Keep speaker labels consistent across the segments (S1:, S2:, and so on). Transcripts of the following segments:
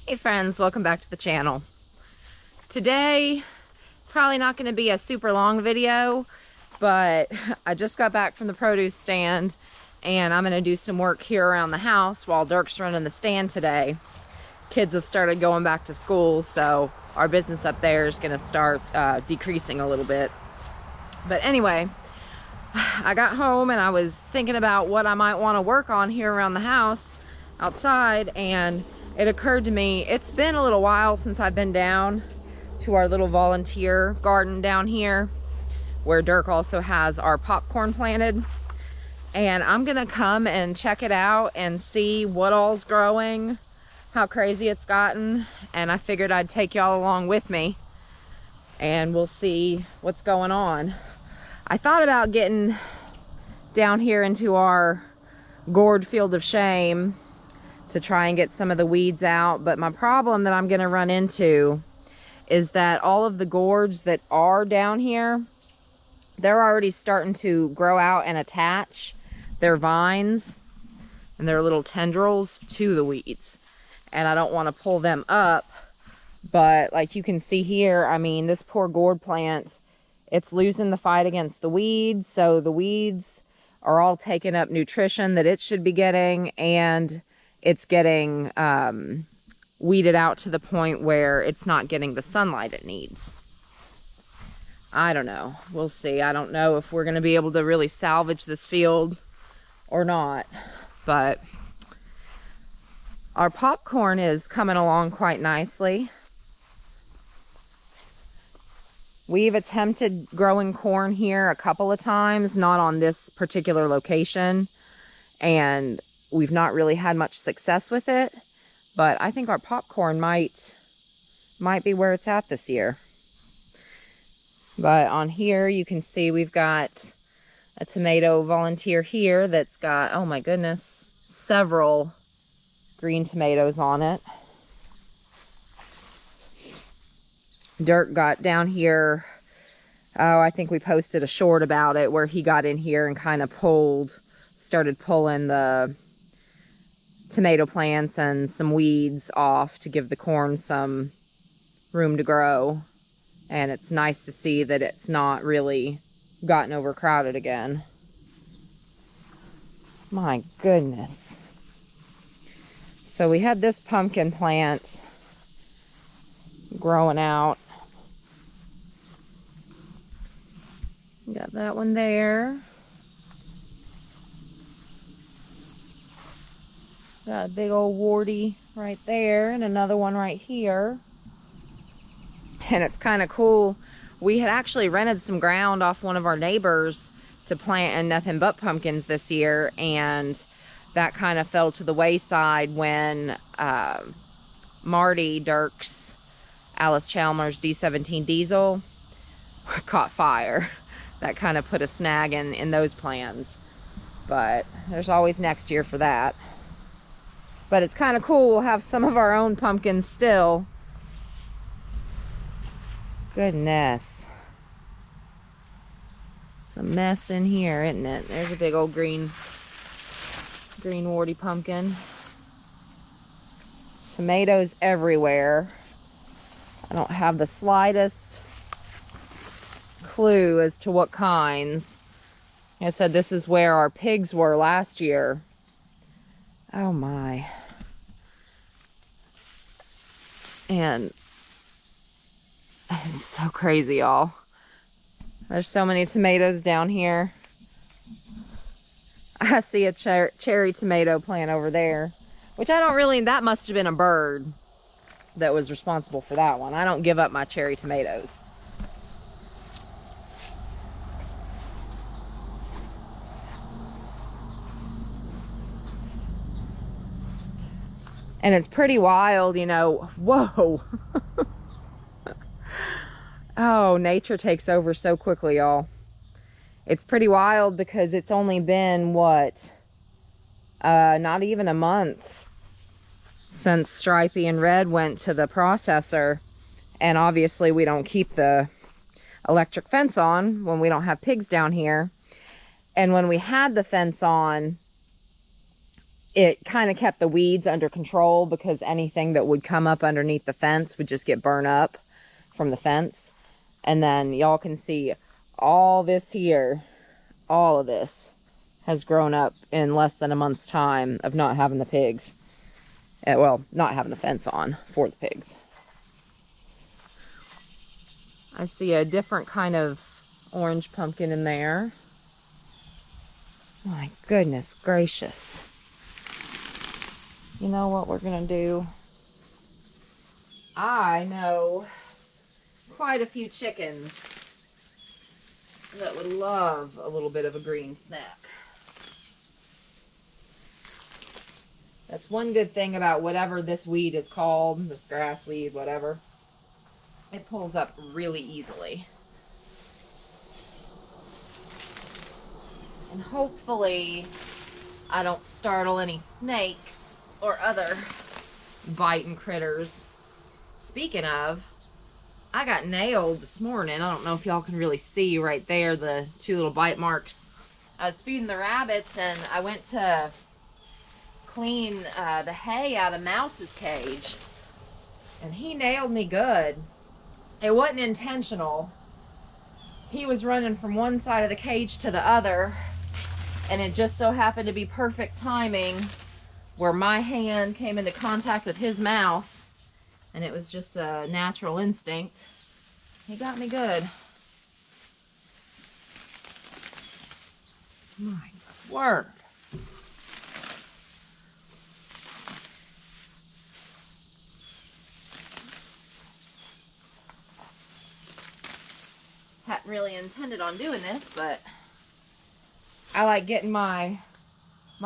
S1: Hey friends, welcome back to the channel. Today, probably not going to be a super long video, but I just got back from the produce stand and I'm going to do some work here around the house while Dirk's running the stand today. Kids have started going back to school, so our business up there is going to start decreasing a little bit. But anyway, I got home and I was thinking about what I might want to work on here around the house outside, and it occurred to me it's been a little while since I've been down to our little volunteer garden down here where Dirk also has our popcorn planted, and I'm gonna come and check it out and see what all's growing, how crazy it's gotten, and I figured I'd take y'all along with me and we'll see what's going on. I thought about getting down here into our gourd field of shame to try and get some of the weeds out, but my problem that I'm going to run into is that all of the gourds that are down here, they're already starting to grow out and attach their vines and their little tendrils to the weeds, and I don't want to pull them up. But like you can see here, I mean, this poor gourd plant, it's losing the fight against the weeds, so the weeds are all taking up nutrition that it should be getting, and it's getting weeded out to the point where it's not getting the sunlight it needs. I don't know. We'll see. I don't know if we're going to be able to really salvage this field or not. But our popcorn is coming along quite nicely. We've attempted growing corn here a couple of times, not on this particular location, and we've not really had much success with it, but I think our popcorn might be where it's at this year. But on here you can see we've got a tomato volunteer here that's got, oh my goodness, several green tomatoes on it. Dirk got down here, oh, I think we posted a short about it where he got in here and kind of started pulling the tomato plants and some weeds off to give the corn some room to grow. And it's nice to see that it's not really gotten overcrowded again. My goodness. So we had this pumpkin plant growing out. Got that one there. Got a big old warty right there and another one right here. And it's kind of cool. We had actually rented some ground off one of our neighbors to plant nothing but pumpkins this year, and that kind of fell to the wayside when Marty, Dirk's Alice Chalmers D17 diesel caught fire. That kind of put a snag in those plans. But there's always next year for that. But it's kind of cool. We'll have some of our own pumpkins still. Goodness. It's a mess in here, isn't it? There's a big old green warty pumpkin. Tomatoes everywhere. I don't have the slightest clue as to what kinds. Like I said, this is where our pigs were last year. Oh my. And it's so crazy, y'all. There's so many tomatoes down here. I see a cherry tomato plant over there, which I don't really, that must have been a bird that was responsible for that one. I don't give up my cherry tomatoes. And it's pretty wild, you know. Whoa. Oh, nature takes over so quickly, y'all. It's pretty wild because it's only been, what? Not even a month since Stripey and Red went to the processor. And obviously we don't keep the electric fence on when we don't have pigs down here. And when we had the fence on, it kind of kept the weeds under control, because anything that would come up underneath the fence would just get burned up from the fence. And then y'all can see all this here, all of this has grown up in less than a month's time of not having the pigs. Well, not having the fence on for the pigs. I see a different kind of orange pumpkin in there. My goodness gracious. You know what we're gonna do? I know quite a few chickens that would love a little bit of a green snack. That's one good thing about whatever this weed is called, this grass weed, whatever. It pulls up really easily. And hopefully I don't startle any snakes or other biting critters. Speaking of, I got nailed this morning. I don't know if y'all can really see right there, the 2 little bite marks. I was feeding the rabbits and I went to clean the hay out of Mouse's cage, and he nailed me good. It wasn't intentional. He was running from one side of the cage to the other, and it just so happened to be perfect timing where my hand came into contact with his mouth, and it was just a natural instinct. He got me good. My word. Hadn't really intended on doing this, but I like getting my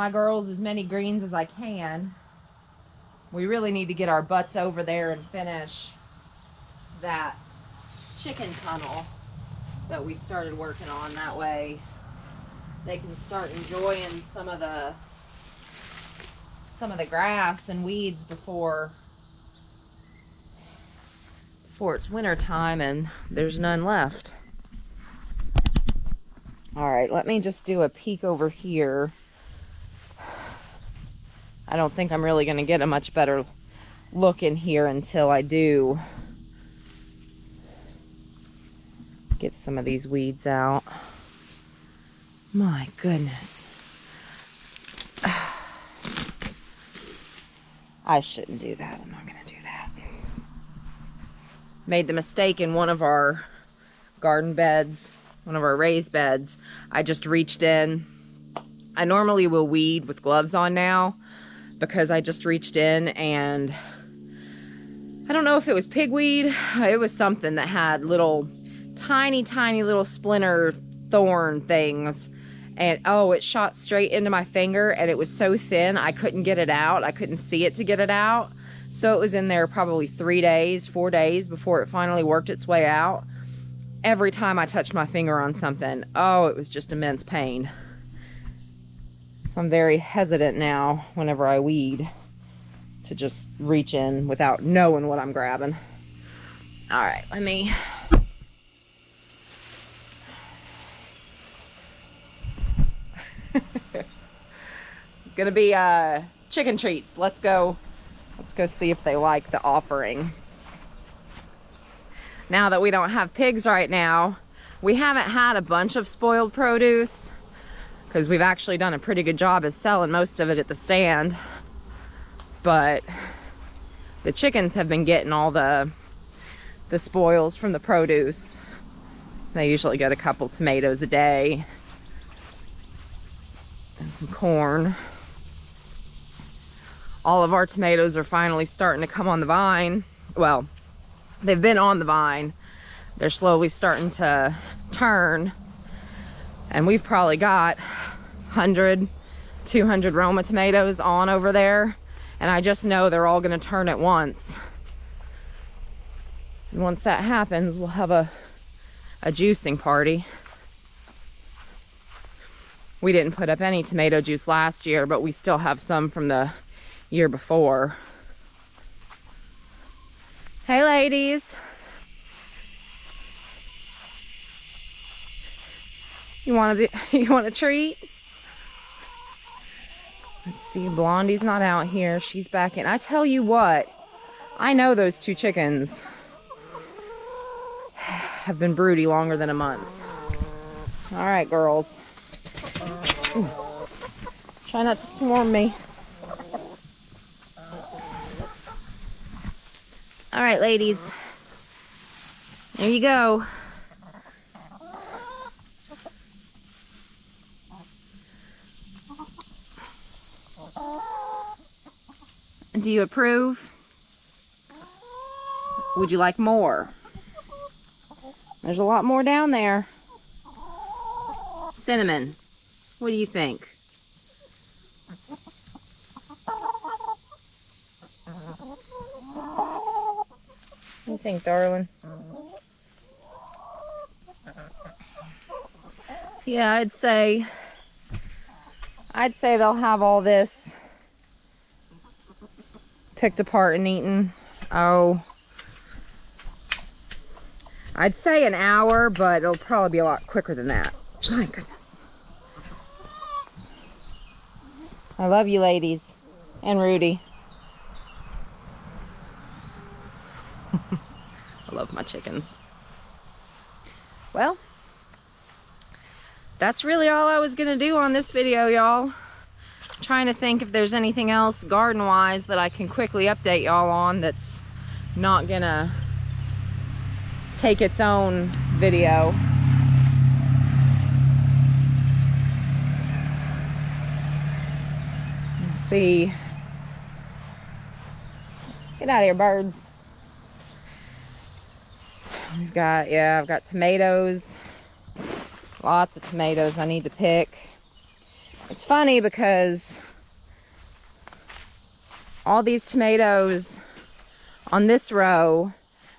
S1: girls as many greens as I can. We really need to get our butts over there and finish that chicken tunnel that we started working on. That way they can start enjoying some of the grass and weeds before it's winter time and there's none left. All right, let me just do a peek over here. I don't think I'm really going to get a much better look in here until I do get some of these weeds out. My goodness. I shouldn't do that. I'm not going to do that. Made the mistake in one of our garden beds, one of our raised beds. I just reached in. I normally will weed with gloves on now because I just reached in and I don't know if it was pigweed. It was something that had little tiny little splinter thorn things, and oh, it shot straight into my finger, and it was so thin I couldn't get it out. I couldn't see it to get it out. So it was in there probably 4 days before it finally worked its way out. Every time I touched my finger on something, oh, it was just immense pain. So I'm very hesitant now whenever I weed to just reach in without knowing what I'm grabbing. All right, let me... It's gonna be chicken treats. Let's go see if they like the offering. Now that we don't have pigs right now, we haven't had a bunch of spoiled produce because we've actually done a pretty good job of selling most of it at the stand. But the chickens have been getting all the spoils from the produce. They usually get a couple tomatoes a day and some corn. All of our tomatoes are finally starting to come on the vine. Well, they've been on the vine. They're slowly starting to turn. And we've probably got 100, 200 Roma tomatoes on over there. And I just know they're all gonna turn at once. And once that happens, we'll have a juicing party. We didn't put up any tomato juice last year, but we still have some from the year before. Hey ladies. You want a treat? Let's See, Blondie's not out here. She's back in. I tell you what, I know those two chickens have been broody longer than a month. All right, girls. Ooh. Try not to swarm me. All right, ladies. There you go. Do you approve? Would you like more? There's a lot more down there. Cinnamon, what do you think? What do you think, darling? Yeah, I'd say they'll have all this picked apart and eaten. Oh, I'd say an hour, but it'll probably be a lot quicker than that. My goodness. I love you, ladies. And Rudy. I love my chickens. Well, that's really all I was gonna do on this video, y'all. Trying to think if there's anything else garden-wise that I can quickly update y'all on that's not gonna take its own video. Let's see. Get out of here, birds. I've got tomatoes. Lots of tomatoes I need to pick. It's funny because all these tomatoes on this row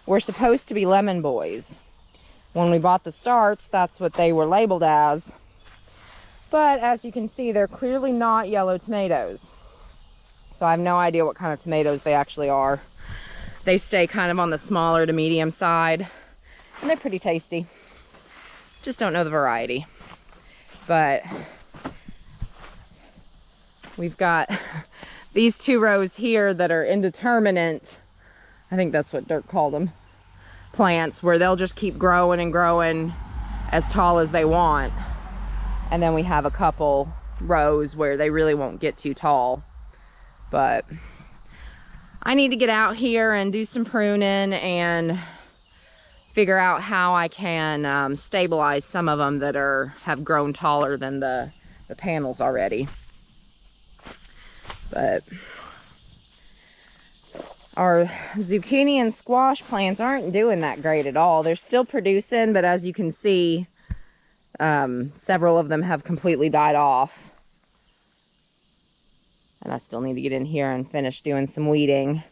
S1: were supposed to be lemon boys. When we bought the starts, that's what they were labeled as. But as you can see, they're clearly not yellow tomatoes. So I have no idea what kind of tomatoes they actually are. They stay kind of on the smaller to medium side, and they're pretty tasty. Just don't know the variety. But we've got these two rows here that are indeterminate. I think that's what Dirk called them. Plants, where they'll just keep growing and growing as tall as they want. And then we have a couple rows where they really won't get too tall. But I need to get out here and do some pruning and figure out how I can stabilize some of them that have grown taller than the panels already. But our zucchini and squash plants aren't doing that great at all. They're still producing, but as you can see, several of them have completely died off. And I still need to get in here and finish doing some weeding.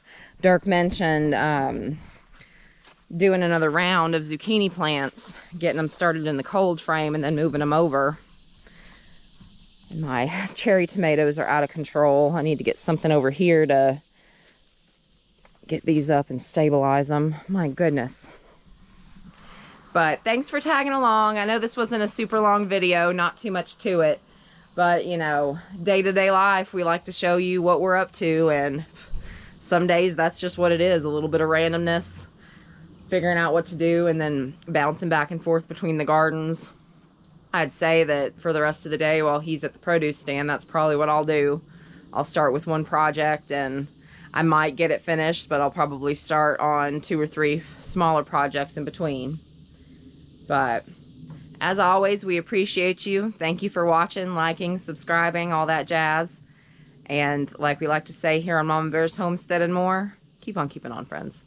S1: Dirk mentioned doing another round of zucchini plants, getting them started in the cold frame and then moving them over. And my cherry tomatoes are out of control. I need to get something over here to get these up and stabilize them. My goodness. But thanks for tagging along. I know this wasn't a super long video, not too much to it. But, you know, day-to-day life, we like to show you what we're up to. And some days, that's just what it is. A little bit of randomness, figuring out what to do, and then bouncing back and forth between the gardens. I'd say that for the rest of the day while he's at the produce stand, that's probably what I'll do. I'll start with one project, and I might get it finished, but I'll probably start on 2 or 3 smaller projects in between. But as always, we appreciate you. Thank you for watching, liking, subscribing, all that jazz. And like we like to say here on Mama Bear's Homestead and More, keep on keeping on, friends.